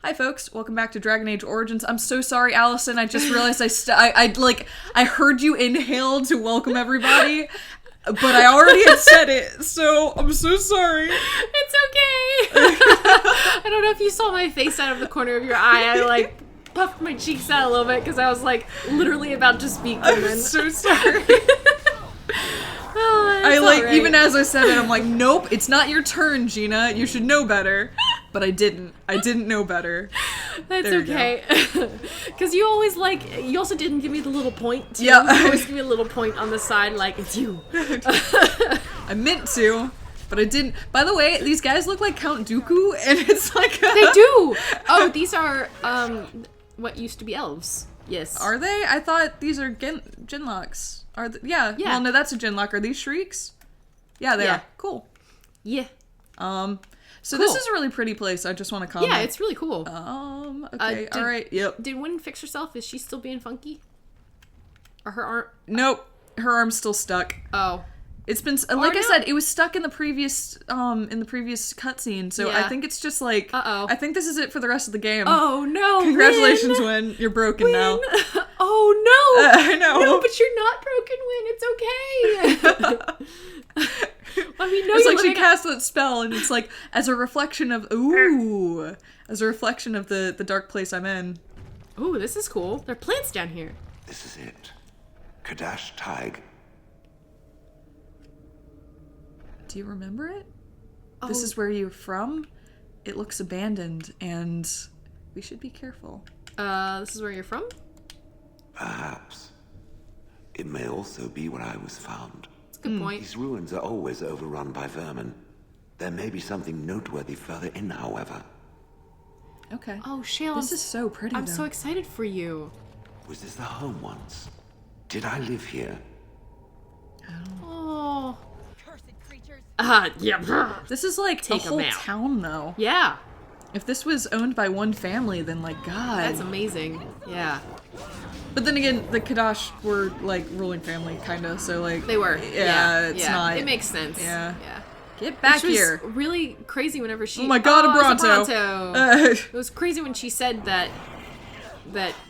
Hi folks, welcome back to Dragon Age Origins. I'm so sorry, Allison. I just realized I heard you inhale to welcome everybody, but I already had said it, so I'm so sorry. It's okay. I don't know if you saw my face out of the corner of your eye. I puffed my cheeks out a little bit because I was literally about to speak. I'm so sorry. Right. Even as I said it, I'm like, nope, it's not your turn, Gina. You should know better. But I didn't. I didn't know better. That's okay. Because you always you also didn't give me the little point, too. Yeah. You always give me a little point on the side, it's you. I meant to, but I didn't. By the way, these guys look like Count Dooku, and it's like... They do! Oh, these are, what used to be elves. Yes. Are they? I thought these are Genlocks. Yeah. Well, no, that's a Genlock. Are these Shrieks? Yeah, they are. Cool. Yeah. So cool. This is a really pretty place. I just want to comment. Yeah, it's really cool. Okay, alright, yep. Did Wynn fix herself? Is she still being funky? Or her arm? Nope. Her arm's still stuck. Oh. It's been, I said, it was stuck in the previous cutscene, so yeah. I think it's just I think this is it for the rest of the game. Oh no, Congratulations, Wynn. You're broken now. Oh no! I know. No, but you're not broken, Wynn. It's okay. I mean, no, it's like she cast that spell, and it's as a reflection of the dark place I'm in. Ooh, this is cool. There are plants down here. This is it. Kadash Taig. Do you remember it? Oh. This is where you're from? It looks abandoned, and we should be careful. This is where you're from? Perhaps. It may also be where I was found. That's a good point. These ruins are always overrun by vermin. There may be something noteworthy further in, however. Okay. Oh, Shale, this is so pretty, I'm so excited for you. Was this the home once? Did I live here? Oh. Yeah. This is the whole town, though. Yeah. If this was owned by one family, then God. That's amazing. Yeah. But then again, the Kadash were ruling family, kinda. So they were. Yeah. It's not. It makes sense. Yeah. Yeah. Get back here. Was really crazy whenever she. Oh my God, a Bronto. It was crazy when she said that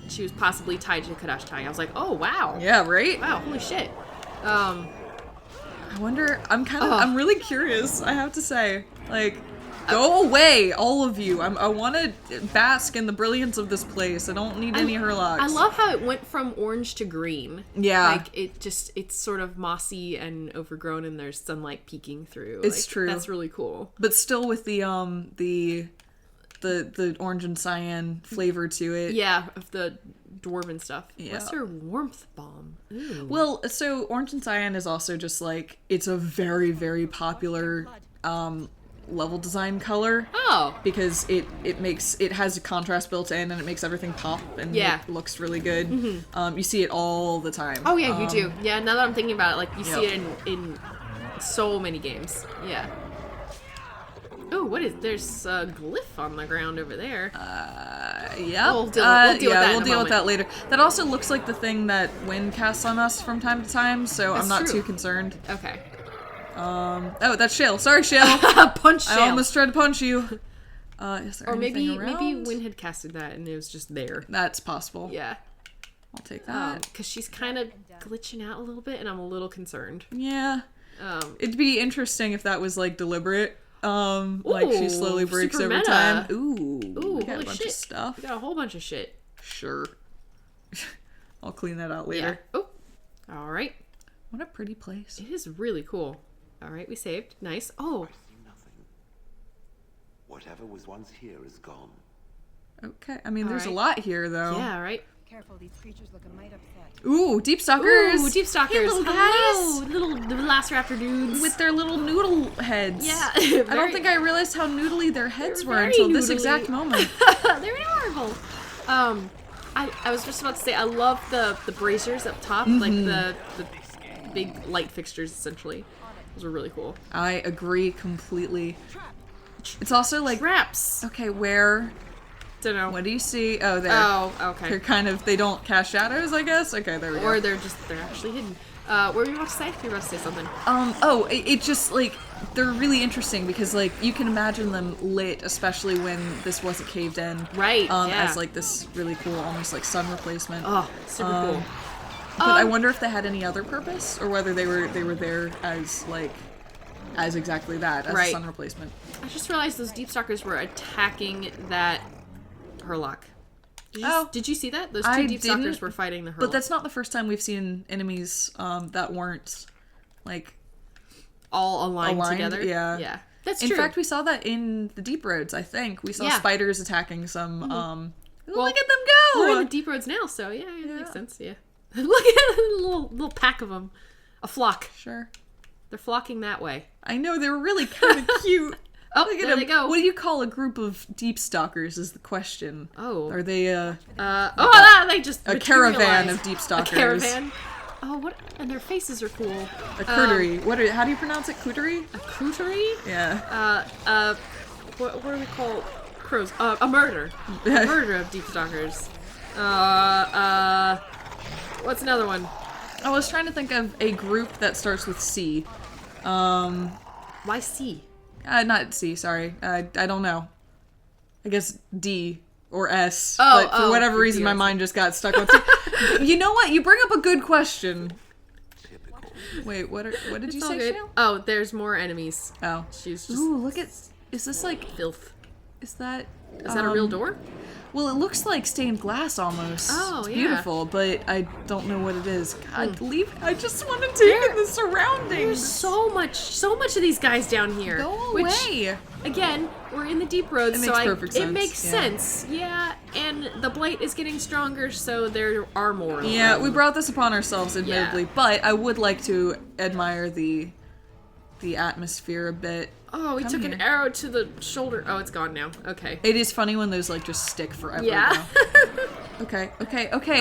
she was possibly tied to Kadash Taig. I was like, oh wow. Yeah. Right. Wow. Holy shit. I wonder, I'm really curious, I have to say. Go away, all of you. I want to bask in the brilliance of this place. I don't need any Herlocks. I love how it went from orange to green. Yeah. It's sort of mossy and overgrown and there's sunlight peeking through. It's true. That's really cool. But still with the orange and cyan flavor to it. Yeah, of the dwarven stuff. Yeah. What's her warmth bomb? Ooh. Well, so orange and cyan is also just it's a very, very popular level design color. Oh. Because it has a contrast built in and it makes everything pop and it looks really good. Mm-hmm. You see it all the time. Oh yeah, you do. Yeah, now that I'm thinking about it, you see it in so many games. Yeah. Oh, there's a glyph on the ground over there. Yeah. We'll deal with that later. That also looks like the thing that Wynn casts on us from time to time, so I'm not too concerned. Okay. Oh, that's Shale. Sorry, Shale. Punch Shale. I almost tried to punch you. Is there maybe around? Wynn had casted that and it was just there. That's possible. Yeah. I'll take that. Because she's kind of glitching out a little bit and I'm a little concerned. Yeah. It'd be interesting if that was deliberate. She slowly breaks over meta. time. Ooh, we got holy a bunch shit. of stuff. We got a whole bunch of shit. Sure. I'll clean that out later. Yeah. Oh, all right. What a pretty place. It is really cool. All right, we saved. Nice. Oh. I see nothing. Whatever was once here is gone. Okay. I mean, there's a lot here, though. Yeah. Right. Careful, these creatures look a mite upset. Ooh, deep stalkers. Ooh, deep stalkers. Hey, little guys. Hello, little Velociraptor dudes with their little noodle heads. Yeah. I don't think I realized how noodly their heads were until this exact moment. They're adorable. I was just about to say I love the braziers up top, the big light fixtures essentially. Those are really cool. I agree completely. It's also traps. Okay, where? Don't know. What do you see? Oh, there. Oh, okay. They don't cast shadows, I guess? Okay, there we go. Or they're actually hidden. What were you about to say? You were about to say something. It just, they're really interesting because, like, you can imagine them lit, especially when this wasn't caved in. Right, yeah. As, like, this really cool, almost, like, sun replacement. Oh, super cool. But I wonder if they had any other purpose, or whether they were there as, like, as exactly that, as a sun replacement. I just realized those Deep Stalkers were attacking that Hurlock. Did you see that? Those two Deep Stalkers were fighting the Hurlock. But that's not the first time we've seen enemies that weren't, like... all aligned together? Yeah. Yeah. That's true. In fact, we saw that in the Deep Roads, I think. We saw spiders attacking some, well, look at them go! We're in the Deep Roads now, so yeah, it makes sense, yeah. Look at a little pack of them. A flock. Sure. They're flocking that way. I know, they were really kind of cute. Oh, look there they go. What do you call a group of Deep Stalkers is the question. Oh. Are they, they just a caravan of Deep Stalkers. A caravan. Oh, what? And their faces are cool. A cooterie. How do you pronounce it? Cooterie? A cooterie? Yeah. What do we call crows? A murder. A murder of Deep Stalkers. What's another one? I was trying to think of a group that starts with C. Why C? Not C, sorry. I don't know. I guess D or S. But for whatever reason, my mind just got stuck on C. You know what? You bring up a good question. Wait, what did you say, Chanel? Oh, there's more enemies. Oh. She's just... Ooh, look at... Is this like... filth. Is that a real door? Well, it looks like stained glass almost. Oh, it's yeah. beautiful, but I don't know what it is. God, leave! I just want to take in the surroundings. There's so much of these guys down here. Go away. Again, we're in the Deep Roads, It makes perfect sense. It makes sense. Yeah, and the blight is getting stronger, so there are more. Yeah, we brought this upon ourselves, admittedly, but I would like to admire the atmosphere a bit. Oh, we took an arrow to the shoulder. Oh, it's gone now. Okay. It is funny when those, like, just stick forever. Yeah. Okay.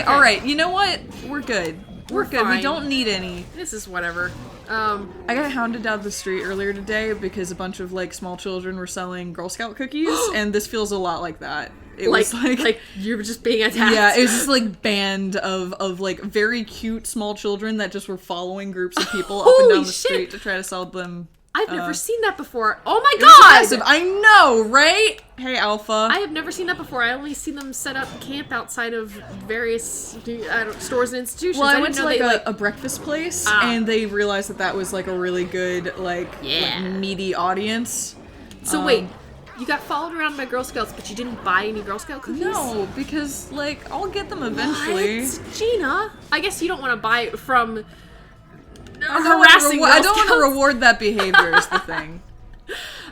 All right. You know what? We're good. We're good. Fine. We don't need any. This is whatever. I got hounded down the street earlier today because a bunch of, like, small children were selling Girl Scout cookies, and this feels a lot like that. It was like you were just being attacked. Yeah, it was just like band of like very cute small children that just were following groups of people up and down the street to try to sell them. I've never seen that before. Oh my god! I know, right? Hey, Alpha. I have never seen that before. I only seen them set up camp outside of various stores and institutions. Well, I went to like a breakfast place, and they realized that was like a really good like meaty audience. So wait. You got followed around by Girl Scouts, but you didn't buy any Girl Scout cookies? No, because, like, I'll get them eventually. What? Gina? I guess you don't want to buy it from harassing Girl Scouts. I don't want to reward that behavior is the thing.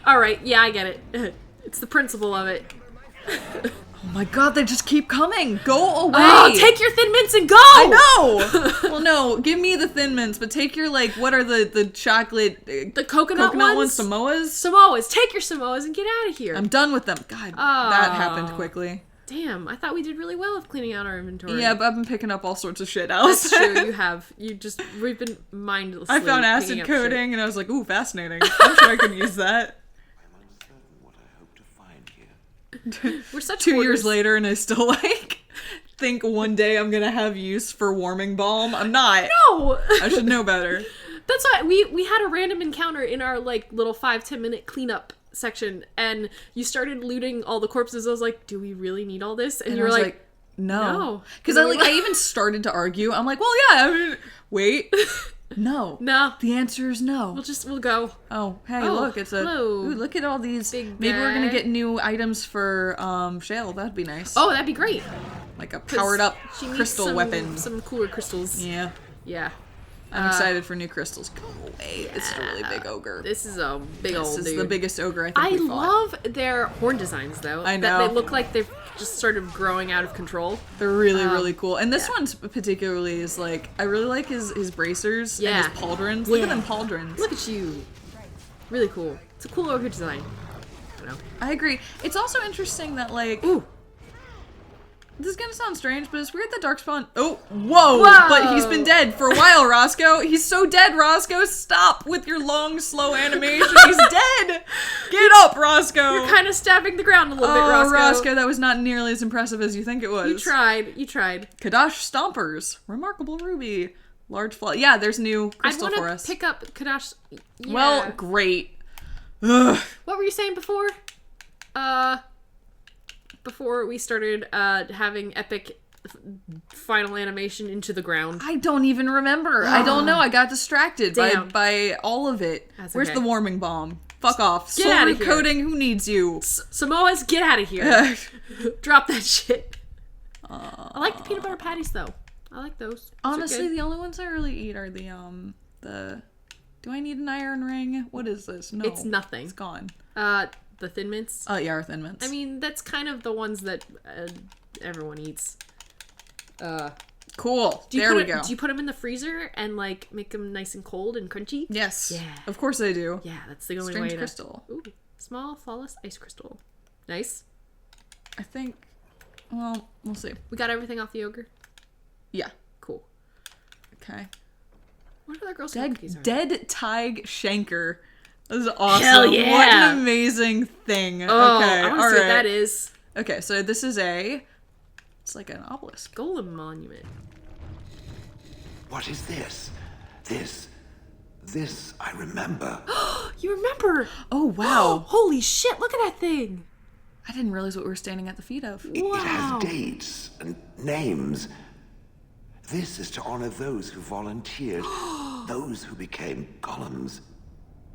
Alright, yeah, I get it. It's the principle of it. Oh my god, they just keep coming. Go away. Oh, take your Thin Mints and go. I know. Well, no, give me the Thin Mints, but take your, like, what are the chocolate... the coconut ones? Samoas? Samoas. Take your Samoas and get out of here. I'm done with them. God, that happened quickly. Damn, I thought we did really well with cleaning out our inventory. Yeah, but I've been picking up all sorts of shit else. That's true, you have. We've been mindlessly I found acid coating, and I was like, ooh, fascinating. I'm sure I could use that. We're such 2 years later, and I still like think one day I'm gonna have use for warming balm. I'm not. No, I should know better. That's why we had a random encounter in our like little 5-10 minute cleanup section, and you started looting all the corpses. I was like, do we really need all this? And you were like, no, because I even started to argue. I'm like, well, yeah. I mean, wait. No. The answer is no. We'll go. Oh, hey, look, it's ooh, look at all these. Big Maybe we're gonna bag. get new items for Shale. That'd be nice. Oh, that'd be great. Like a powered up crystal weapon. Some cooler crystals. Yeah. Yeah. I'm excited for new crystals. Go away. This is a really big ogre. This is a big old dude. This is the biggest ogre I think we fought. love their horn designs, though. I know. That they look like they've just sort of growing out of control. They're really, really cool. And this one particularly is like, I really like his bracers and his pauldrons. Look at them pauldrons. Look at you. Really cool. It's a cool ogre design. I don't know. I agree. It's also interesting that, like... Ooh. This is gonna sound strange, but it's weird that Darkspawn... Oh, whoa! But he's been dead for a while, Roscoe. He's so dead, Roscoe. Stop with your long, slow animation. He's dead! Get up, Roscoe! You're kind of stabbing the ground a little bit, Roscoe. Roscoe, that was not nearly as impressive as you think it was. You tried. Kadash Stompers. Remarkable ruby. Large flaw. Yeah, there's new crystal for us. I want to pick up Kadash... Yeah. Well, great. Ugh. What were you saying before? Before we started having epic final animation into the ground. I don't even remember. I don't know. I got distracted by all of it. That's Where's okay. the warming bomb? Fuck off. Get outta Soul here. recoding, who needs you? Samoas, get out of here. Drop that shit. I like the peanut butter patties though. I like those. Those are Honestly, good. the only ones I really eat are the do I need an iron ring? What is this? No. It's nothing. It's gone. The Thin Mints. Yeah, our Thin Mints. I mean, that's kind of the ones that everyone eats. Cool. Do you There put we it- go. Do you put them in the freezer and like make them nice and cold and crunchy? Yes. Yeah. Of course I do. Yeah, that's the only Strange way to. crystal. Ooh, small flawless ice crystal. Nice. I think. Well, we'll see. We got everything off the ogre. Yeah. Cool. Okay. What other girl Scout cookies are there? Dead Tig Shanker. This is awesome. Hell yeah. What an amazing thing. Oh, okay. I want to all see what right. that is. Okay, so this is it's like an obelisk. Golem monument. What is this? This I remember. You remember? Oh, wow. Holy shit! Look at that thing. I didn't realize what we were standing at the feet of. It Wow. has dates and names. This is to honor those who volunteered, those who became golems.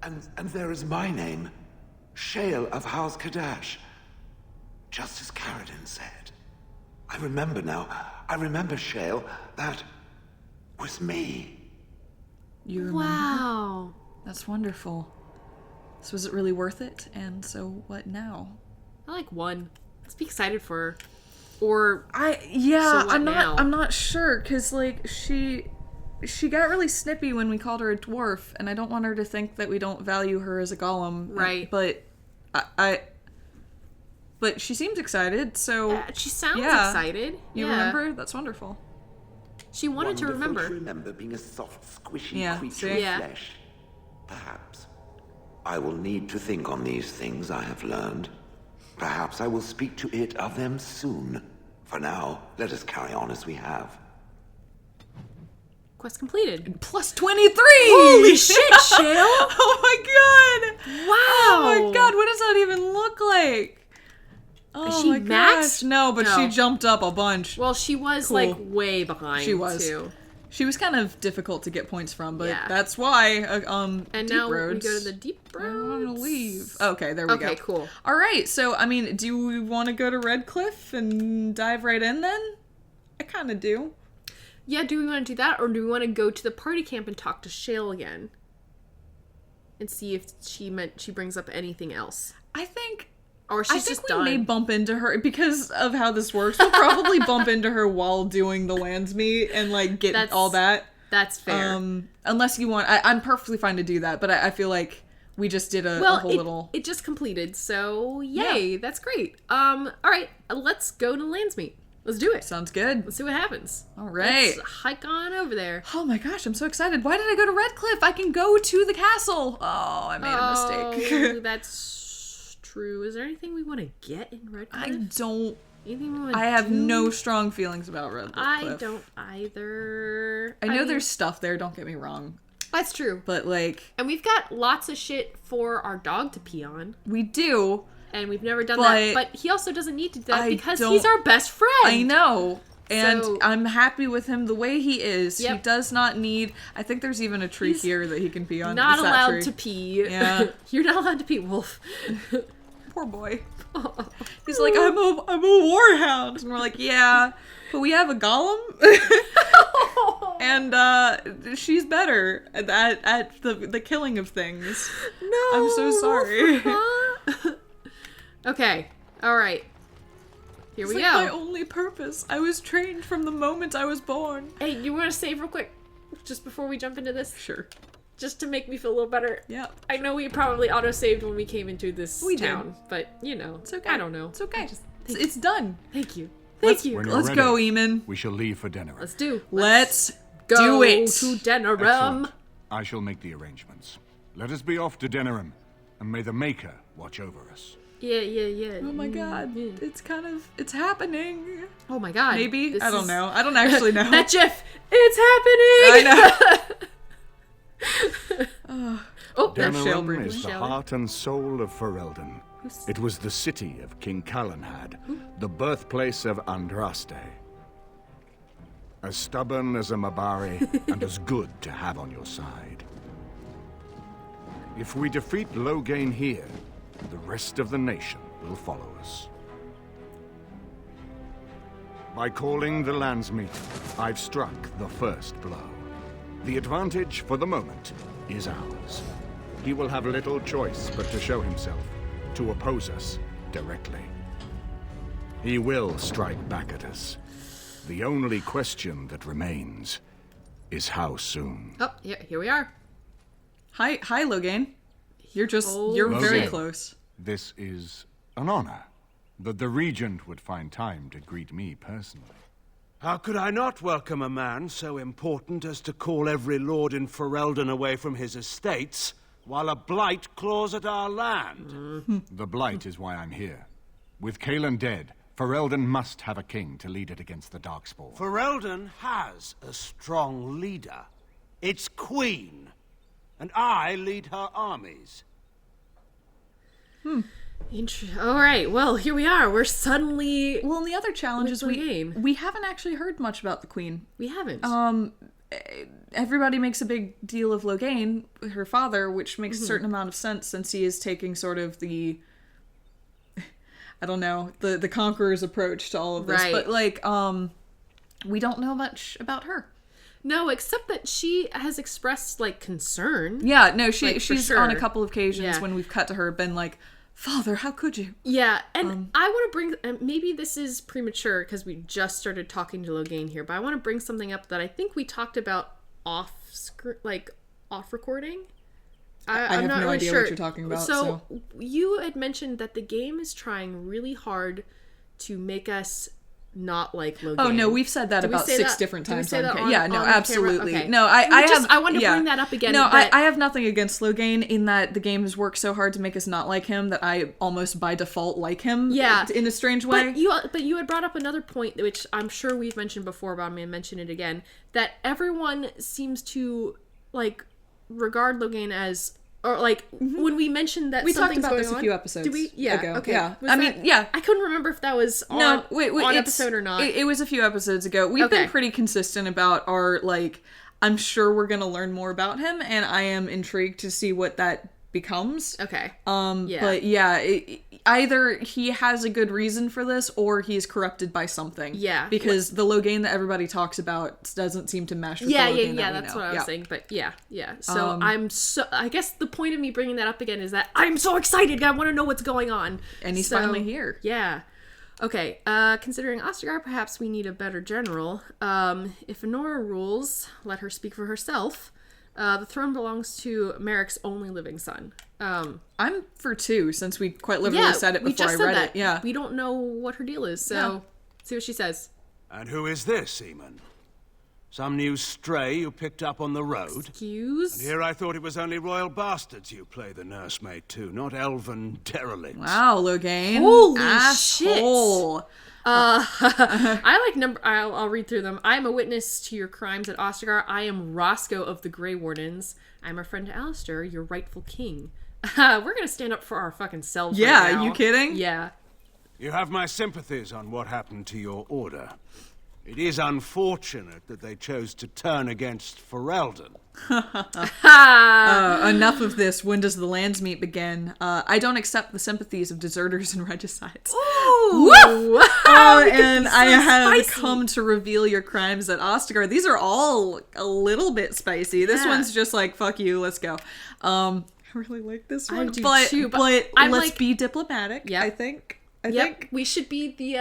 And there is my name, Shale of House Kadash. Just as Caradin said. I remember now. I remember, Shale. That was me. You remember? Wow. That's wonderful. So was it really worth it? And so what now? I like one. Let's be excited for her. Or So what I'm now? not sure cuz like she got really snippy when we called her a dwarf, and I don't want her to think that we don't value her as a golem. Right. But but she seems excited, so she sounds Yeah. excited. you Yeah. remember? That's wonderful. She wanted to Wonderful remember. to remember being a soft, squishy Yeah, creature see? of Yeah. flesh. Perhaps. I will need to think on these things I have learned. Perhaps I will speak to it of them soon. For now, let us carry on as we have. Quest completed. Plus 23! Holy shit, Shale! Oh my god! Wow. Oh my god, what does that even look like? Oh Is she my maxed? gosh. No, but she No. jumped up a bunch. Well, she was Cool. like way behind. She was. too. She was kind of difficult to get points from, but Yeah. that's why And Deep now Roads, we go to the deep I want to roads. leave. Okay, there we go. Okay, cool. All right, so I mean, do we want to go to Red Cliff and dive right in then? I kind of do. Yeah, do we want to do that, or do we want to go to the party camp and talk to Shale again, and see if she brings up anything else, I think or she's I think just we done. may bump into her because of how this works. We'll probably bump into her while doing the lands meet and like get That's all that. That's fair. Unless you want, I'm perfectly fine to do that. But I feel like we just did a whole little. it just completed, so yay, that's great. All right, let's go to Landsmeet. Let's do it. Sounds good. Let's see what happens. All right. Let's hike on over there. Oh my gosh, I'm so excited. Why did I go to Red Cliff? I can go to the castle. Oh, I made a mistake. Oh, that's true. Is there anything we want to get in Red Cliff? I don't. Anything we want to I have do? no strong feelings about Red Cliff. I don't either. I know mean, there's stuff there, don't get me wrong. That's true. But like, And we've got lots of shit for our dog to pee on. we do. And we've never done But that. But he also doesn't need to do that I because don't- he's our best friend. I know. And So- I'm happy with him the way he is. He Yep. does not need. I think there's even a tree He's here that he can pee on. Not It's that allowed tree. to pee. Yeah. You're not allowed to pee, Wolf. Poor boy. He's like, I'm a warhound, and we're like, yeah, but we have a golem, and she's better at the killing of things. No. I'm so sorry. Okay. All right. Here It's we like go. my only purpose. I was trained from the moment I was born. Hey, you want to save real quick, just before we jump into this, Sure. just to make me feel a little better? Yeah. I know we probably auto-saved when we came into this We did. town, but you know, It's okay. I don't know. It's okay. Just- It's done. Thank you. Let's- Thank you. When you're Let's ready, go, Eamon. We shall leave for dinner. Let's do. Let's Go do it. to Denerim. Excellent. I shall make the arrangements. Let us be off to Denerim, and may the Maker watch over us. Yeah. Oh my god. It's happening. Oh my god. Maybe? This I don't is- know. I don't actually know. That GIF. It's happening. I know. Oh, there's Shale Denerim briefly. is the Shale. heart and soul of Ferelden. It was the city of King Calenhad, the birthplace of Andraste. As stubborn as a Mabari, and as good to have on your side. If we defeat Loghain here, the rest of the nation will follow us. By calling the Landsmeet, I've struck the first blow. The advantage, for the moment, is ours. He will have little choice but to show himself, to oppose us directly. He will strike back at us. The only question that remains is how soon. Oh, yeah, here we are. Hi, Loghain. You're Loghain. very close. This is an honor, that the Regent would find time to greet me personally. How could I not welcome a man so important as to call every lord in Ferelden away from his estates, while a blight claws at our land? The Blight is why I'm here. With Cailan dead, Ferelden must have a king to lead it against the Darkspawn. Ferelden has a strong leader. Its queen. And I lead her armies. All right, well, here we are. We're suddenly... Well, and the other challenge is Loghain. we haven't actually heard much about the Queen. We haven't. Everybody makes a big deal of Loghain, her father, which makes a certain amount of sense since he is taking sort of the, I don't know, the conqueror's approach to all of this. Right. But, like, we don't know much about her. No, except that she has expressed, like, concern. Yeah, no, Like, for she's on a sure. couple of occasions Yeah. when we've cut to her been like, Father, how could you? Yeah, and I want to bring... maybe this is premature because we just started talking to Loghain here, but I want to bring something up that I think we talked about off recording. I I'm have not no really idea sure. what you're talking about, So you had mentioned that the game is trying really hard to make us not like Loghain. Oh no, we've said that Did we about say 6 that? different Did we times. say that Yeah, no, on the camera? absolutely. Okay. No, I wanted to bring that up again. No, but- I have nothing against Loghain in that the game has worked so hard to make us not like him that I almost by default like him. Yeah. In a strange way. But you had brought up another point, which I'm sure we've mentioned before, but I'm going to mention it again, that everyone seems to, like, regard Loghain as... Or, like, when we mentioned that We talked something's about going this a on, few episodes did we? Yeah, ago. okay. Yeah. Was I mean, that- yeah. I couldn't remember if that was on, No, wait, on it's- episode or not. It was a few episodes ago. We've Okay. been pretty consistent about our, like, I'm sure we're going to learn more about him, and I am intrigued to see what that becomes. Okay. Yeah. But yeah, either he has a good reason for this, or he's corrupted by something. Yeah. Because the Loghain that everybody talks about doesn't seem to mesh with Yeah, the Loghain yeah, that we that's know. what I was saying. But yeah. So I guess the point of me bringing that up again is that I'm so excited. I want to know what's going on. And he's So, finally here. Yeah. Okay. Considering Ostergar, perhaps we need a better general. If Honora rules, let her speak for herself. The throne belongs to Merrick's only living son. I'm for 2, since we quite literally said it we before just I said read that. it. Yeah. We don't know what her deal is, so Yeah. see what she says. And who is this, Eamon? Some new stray you picked up on the road? Excuse? Here I thought it was only royal bastards you play the nursemaid to, not elven derelicts. Wow, Loghain. Holy Asshole. I like number. I'll read through them. I am a witness to your crimes at Ostergar. I am Roscoe of the Grey Wardens. I'm a friend to Alistair, your rightful king. We're gonna stand up for our fucking selves. Yeah, right now. you kidding? Yeah. You have my sympathies on what happened to your order. It is unfortunate that they chose to turn against Ferelden. Enough of this. When does the Landsmeet begin? I don't accept the sympathies of deserters and regicides. Ooh. Woof! And so I have spicy. come to reveal your crimes at Ostergar. These are all a little bit spicy. This Yeah. one's just like, fuck you, let's go. I really like this one. do but, too, but but I'm let's like- be diplomatic, Yep. I think. I Yep. think We should be the.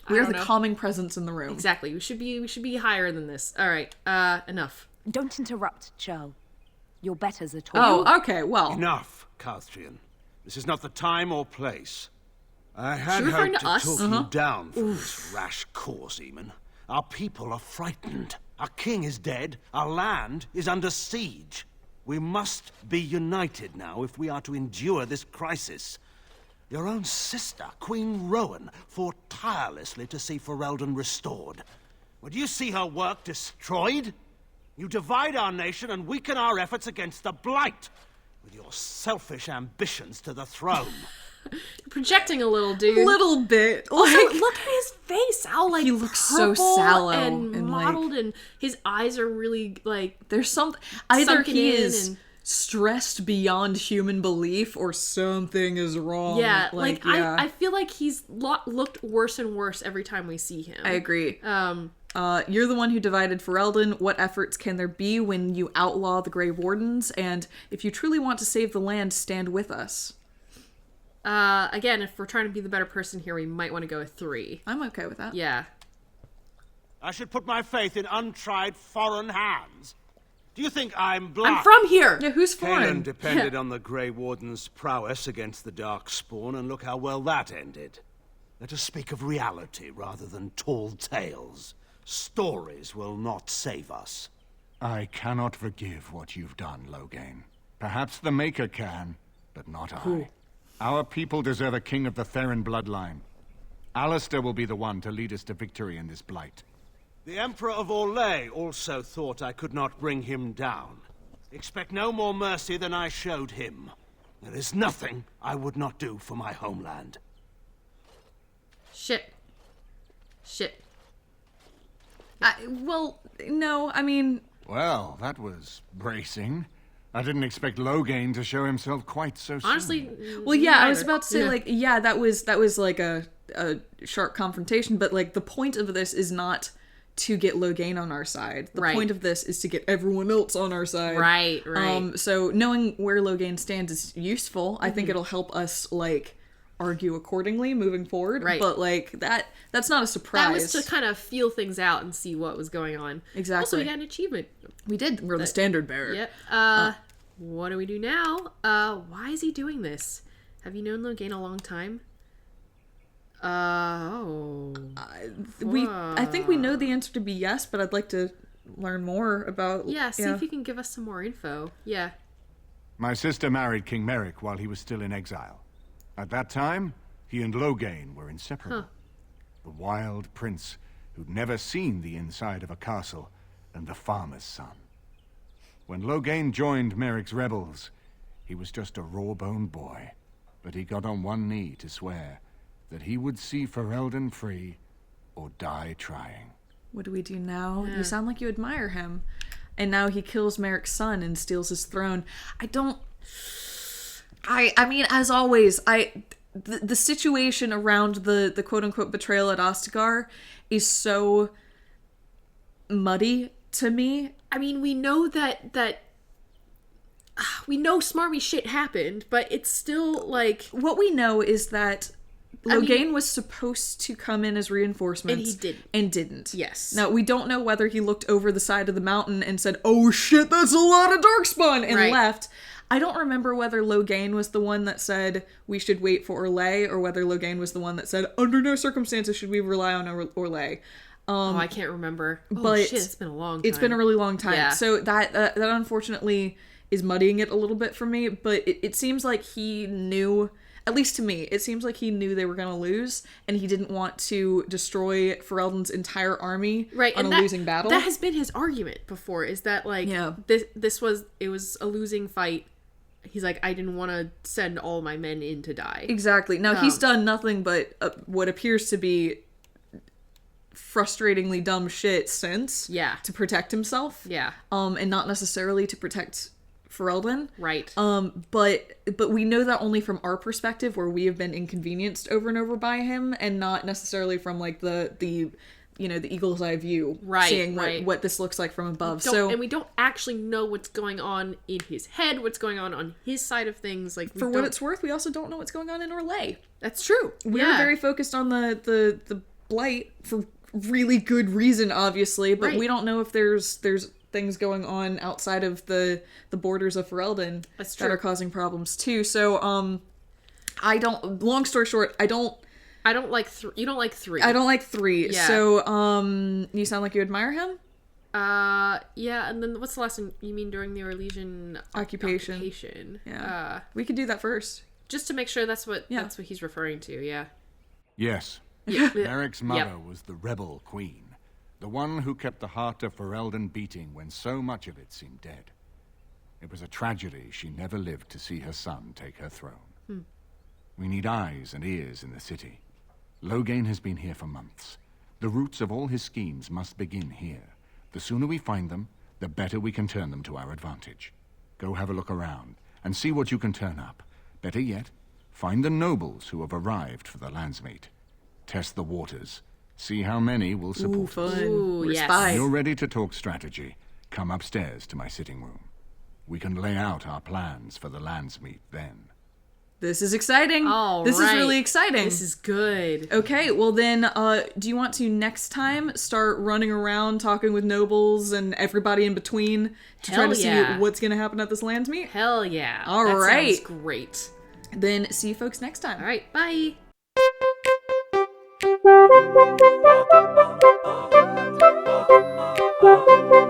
I we're don't the know. calming presence in the room. Exactly. We should be higher than this. All right. Enough. Don't interrupt, Churl. Your betters are talking. Oh, okay, well. Enough, Calthrian. This is not the time or place. I had She referring hoped to to us? talk you down from this rash course, Eamon. Our people are frightened. Our king is dead. Our land is under siege. We must be united now if we are to endure this crisis. Your own sister, Queen Rowan, fought tirelessly to see Ferelden restored. Would you see her work destroyed? You divide our nation and weaken our efforts against the Blight, with your selfish ambitions to the throne. Projecting a little, dude. Little bit. Also, Like, look at his face. How like he looks so purple sallow and and, like, mottled, and his eyes are really like there's something. Either sunken he in is and- stressed beyond human belief, or something is wrong. yeah. yeah. I feel like he's looked worse and worse every time we see him. I agree. You're the one who divided Ferelden. What efforts can there be when you outlaw the Grey Wardens? And if you truly want to save the land, stand with us. Again, if we're trying to be the better person here, we might want to go with 3. I'm okay with that. Yeah. I should put my faith in untried foreign hands. Do you think I'm blind? I'm from here. Yeah, who's Kaelin foreign? depended on the Grey Warden's prowess against the Darkspawn, and look how well that ended. Let us speak of reality rather than tall tales. Stories will not save us. I cannot forgive what you've done, Loghain. Perhaps the Maker can, but not I. Our people deserve a king of the Theron bloodline. Alistair will be the one to lead us to victory in this blight. The Emperor of Orlais also thought I could not bring him down. Expect no more mercy than I showed him. There is nothing I would not do for my homeland. Shit. Well, no, I mean, Well, that was bracing. I didn't expect Loghain to show himself quite so soon. Honestly, well, yeah, I was neither. about to say, Yeah. like, yeah, that was like a sharp confrontation, but like the point of this is not to get Loghain on our side. The Right. point of this is to get everyone else on our side. Right. So knowing where Loghain stands is useful. I Mm-hmm. think it'll help us like argue accordingly moving forward. Right. But like that's not a surprise. That was to kind of feel things out and see what was going on. Exactly. Also, we got an achievement. We did. We're the standard bearer. Yep. What do we do now? Why is he doing this? Have you known Loghain a long time? I think we know the answer to be yes, but I'd like to learn more about. Yeah, see if you can give us some more info. Yeah. My sister married King Merrick while he was still in exile. At that time, he and Loghain were inseparable. The wild prince who'd never seen the inside of a castle, and the farmer's son. When Loghain joined Merrick's rebels, he was just a raw-boned boy, but he got on one knee to swear that he would see Ferelden free or die trying. What do we do now? You sound like you admire him. And now he kills Merrick's son and steals his throne. I mean, as always, the situation around the quote-unquote betrayal at Ostagar is so muddy to me. I mean, we know that we know smarmy shit happened, but it's still like What we know is that Loghain was supposed to come in as reinforcements. And he didn't. And didn't. Yes. Now, we don't know whether he looked over the side of the mountain and said, "Oh shit, that's a lot of Darkspawn," and Right. left. I don't remember whether Loghain was the one that said we should wait for Orlais, or whether Loghain was the one that said, under no circumstances should we rely on Orlais. I can't remember. but shit, it's been a long time. It's been a really long time. Yeah. So that unfortunately is muddying it a little bit for me, but it seems like he knew, at least to me, it seems like he knew they were going to lose, and he didn't want to destroy Ferelden's entire army on a losing battle. That has been his argument before, is that like this was a losing fight. He's like, I didn't want to send all my men in to die. Exactly. Now, he's done nothing but what appears to be frustratingly dumb shit since. Yeah. To protect himself. Yeah. And not necessarily to protect Ferelden. Right. But we know that only from our perspective, where we have been inconvenienced over and over by him, and not necessarily from like the eagle's eye view, Right, seeing right. what this looks like from above. And we don't actually know what's going on in his head, what's going on his side of things. Like, for what it's worth, we also don't know what's going on in Orlais. That's true. We're very focused on the blight for really good reason, obviously, but Right. we don't know if there's things going on outside of the borders of Ferelden That's that true. are causing problems too. So I don't. Long story short, I don't like you don't like 3. I don't like 3. Yeah. So you sound like you admire him. Yeah, and then what's the last one you mean during the Orlesian Occupation. Yeah. We could do that first. Just to make sure that's what he's referring to. Yeah. Yes. Yeah. Merrick's mother was the rebel queen. The one who kept the heart of Ferelden beating when so much of it seemed dead. It was a tragedy she never lived to see her son take her throne. We need eyes and ears in the city. Loghain has been here for months. The roots of all his schemes must begin here. The sooner we find them, the better we can turn them to our advantage. Go have a look around, and see what you can turn up. Better yet, find the nobles who have arrived for the landsmeet. Test the waters. See how many will support us. Ooh, We're yes. spies. When you're ready to talk strategy, come upstairs to my sitting room. We can lay out our plans for the landsmeet then. This is exciting. All this right. is really exciting. This is good. Okay, well then, do you want to next time start running around talking with nobles and everybody in between to try Hell to yeah. see what's going to happen at this lands meet? Hell yeah. All That right. sounds great. Then see you folks next time. All right, bye. Thank you.